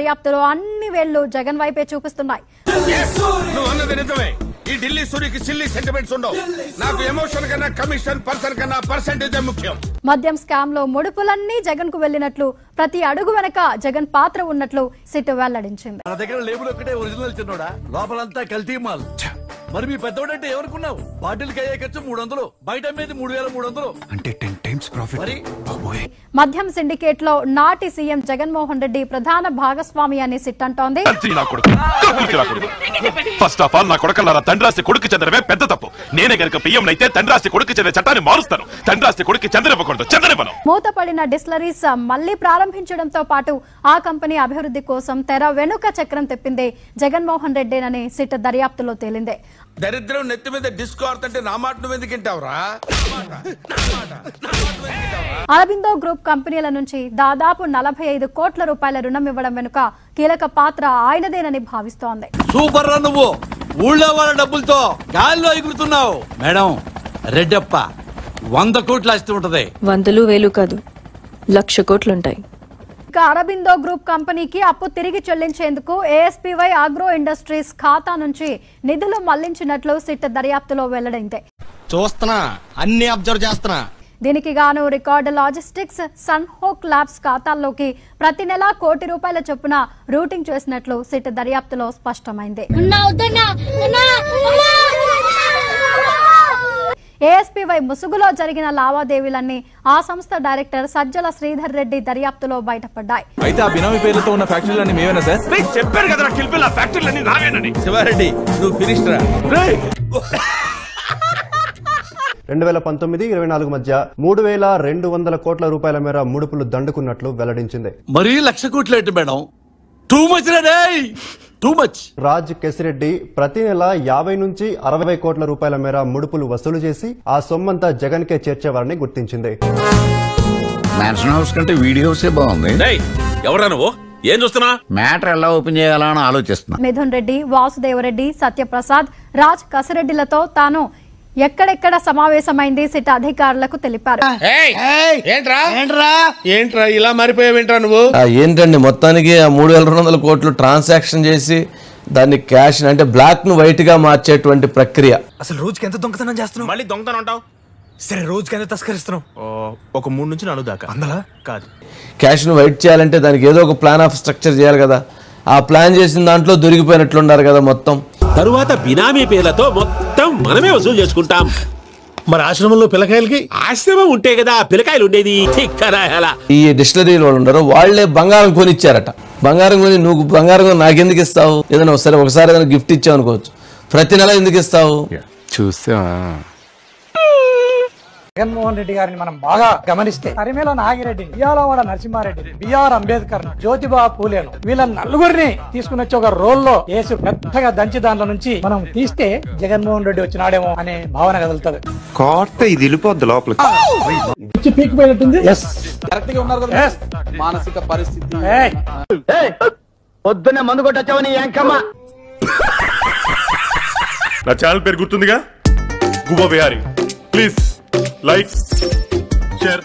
దర్యాప్తులో అన్ని వేళ్లు జగన్ వైపే చూపిస్తున్నాయి. ఈ ఢిల్లీ సూరికి సిల్లీ సెంటిమెంట్స్ ఉండవు. నాకు ఎమోషన్ కన్నా కమిషన్ పర్సన్ కన్నా పర్సెంటేజ్ ముఖ్యం. మద్యం స్కామ్ లో ముడుపులన్నీ జగన్ కు వెళ్లినట్లు, ప్రతి అడుగు వెనక జగన్ పాత్ర ఉన్నట్లు సిట్ వెల్లడించింది. మన దగ్గర లేబుల్ ఒక్కటే ఒరిజినల్ చిన్నోడా, లోపలంతా కల్తీ మాల్. మరి మీ పెద్దోడంటే ఎవరుకున్నావు? బాటిల్కి అయ్యే ఖర్చు 300, బయట అమ్మేది 3300, అంటే 10 times ప్రాఫిట్. మద్యం సిండికేట్ లో నాటి సీఎం జగన్మోహన్ రెడ్డి ప్రధాన భాగస్వామి అని సిట్ అంటోంది. ఫస్ట్ ఆఫ్ ఆల్ నా కొడుకులారా, తండ్రాస్తి కొడుకు చెందడమే పెద్ద తప్పు. నేనే గనుక పిఎం అయితే తండ్రాస్తి కొడుకు చెందే చట్టాన్ని మారుస్తాను. తండ్రాస్తి కొడుకు చెందనివ్వకూడదు, చెందనివ్వను. మూతపడిన డిస్టిలరీస్ మళ్లీ ప్రారంభించడంతో పాటు ఆ కంపెనీ అభివృద్ధి కోసం తెర వెనుక చక్రం తెప్పిందే జగన్మోహన్ రెడ్డేనని సిట్ దర్యాప్తులో తేలిందే. దరిద్రం నెత్తి మీద డిస్కో ఆడుతుంటే నా మాట నువ్వెందుకు వింటావురా? అరబిందో గ్రూప్ కంపెనీల నుంచి దాదాపు 45 కోట్ల రూపాయల రుణం ఇవ్వడం వెనుక కీలక పాత్ర ఆయనదేనని భావిస్తోంది. సూపర్ రా నువ్వు. ఊళ్ళో వాళ్ళ డబ్బులతో గాల్లో ఎగురుతున్నావు. మేడం, రెడ్డప్ప 100 కోట్లు ఆస్తి ఉంటది. 100 వేలు కాదు, 1,00,000 కోట్లుంటాయి. ఇక అరబిందో గ్రూప్ కంపెనీకి అప్పు తిరిగి చెల్లించేందుకు ఏఎస్పీవై అగ్రో ఇండస్ట్రీస్ ఖాతా నుంచి నిధులు మళ్లించినట్లు సిట్ దర్యాప్తులో వెల్లడైంది. చూస్తున్నా, అన్ని అబ్జర్వ్ చేస్తున్నా. దీనికి గాను రికార్డ్ లాజిస్టిక్స్, సన్ హోక్ ల్యాబ్స్ ఖాతాల్లోకి ప్రతి నెలా ₹1 కోటి చొప్పున రూటింగ్ చేసినట్లు సిట్ దర్యాప్తులో స్పష్టమైంది. ఏఎస్పీవై ముసుగులో జరిగిన లావాదేవీలన్నీ ఆ సంస్థ డైరెక్టర్ సజ్జల శ్రీధర్ రెడ్డి దర్యాప్తులో బయటపడ్డాయి. అయితే ఆ బినామీ పేరుతో ఉన్న ఫ్యాక్టరీలన్నీ మేమేనా సార్? చెప్పారు కదా కిల్పిల్, ఆ ఫ్యాక్టరీలన్నీ నావేనని. శివారెడ్డి, నువ్వు ఫినిష్ రా. 2019-24 మధ్య 3,200 కోట్ల రూపాయల మేర ముడుపులు దండుకున్నట్లు వెల్లడించింది. మరీ 1,00,000 కోట్లు ఏంటి మేడం? టూ మచ్ రే, టూ మచ్. రాజ్ కేసిరెడ్డి ప్రతి నెల 50 నుంచి 60 కోట్ల రూపాయల మేర ముడుపులు వసూలు చేసి ఆ సొమ్మంతా జగన్ కే చేర్చేవారని గుర్తించింది. మ్యాన్షన్ హౌస్ కంటే వీడియో హౌసే బాగుంది. ఎవరా నువ్వు? ఏం చూస్తున్నా? మ్యాటర్ ఎలా ఓపెన్ చేయాలని ఆలోచిస్తున్నా. మిథున్ రెడ్డి, వాసుదేవరెడ్డి, సత్యప్రసాద్, రాజ్ కసిరెడ్డిలతో తాను ఎక్కడెక్కడ సమావేశమైంది సిట్ అధికారులకు తెలిపారు. ఏంట్రా ఇలా మారిపోయావేంట్రా నువ్వు? ఏంటండి, మొత్తానికి 3,200 కోట్లు ట్రాన్సాక్షన్ చేసి దాన్ని క్యాష్ అంటే బ్లాక్ ను వైట్ గా మార్చేటువంటి ప్రక్రియ. అసలు రోజుకి ఎంత దొంగతనం చేస్తున్నావు? మళ్ళీ దొంగతనం అంటావు? సరే, రోజుకి ఎంత తస్కరిస్తున్నావు? ఒక 3 నుంచి 4 దాకా. అందలా కాదు. క్యాష్ ను వైట్ చేయాలంటే దానికి ఏదో ఒక ప్లాన్ ఆఫ్ స్ట్రక్చర్ చేయాలి కదా. ఆ ప్లాన్ చేసిన దాంట్లో దొరికిపోయినట్లున్నారు కదా మొత్తం. తరువాత బినామీ పేర్లతో మొత్తం మనమే వసూలు చేసుకుంటాం. మరి ఆశ్రమంలో పిల్లకాయలకి? ఆశ్రమం ఉంటే కదా పిల్లకాయలు ఉండేది. ఈ డిస్టిలరీలు వాళ్ళు ఉండరు, వాళ్లే బంగారం కొనిచ్చారట. బంగారం కొని నువ్వు బంగారం కొని నాకెందుకు ఇస్తావు? ఏదైనా సరే ఒకసారి ఏదైనా గిఫ్ట్ ఇచ్చావు అనుకోవచ్చు, ప్రతి నెల ఎందుకు ఇస్తావు? చూసా జగన్మోహన్ రెడ్డి గారిని మనం బాగా గమనిస్తే తరిమేల నాగిరెడ్డి, బియ్యాలవాడ నరసింహారెడ్డి, బిఆర్ అంబేద్కర్, జ్యోతిబా పూలేను, వీళ్ళ నలుగురిని తీసుకుని వచ్చి ఒక రోల్లో వేసి పెద్దగా దంచి దాంట్లో నుంచి మనం తీస్తే జగన్మోహన్ రెడ్డి వచ్చినాడేమో అనే భావన కదులుతుంది. కోర్త ఇది వెళ్ళిపోద్ది లోపలికి. పీకిపోయినట్టుంది. కరెక్ట్ గా ఉన్నారు కదా. మానసిక పరిస్థితి. పొద్దున్నే మందు కొట్టొచ్చావని ఏంకమ్మా. నా ఛానల్ పేరు గుర్తుందిగా, గుబా బిహారీ. Please like, share,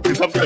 and subscribe.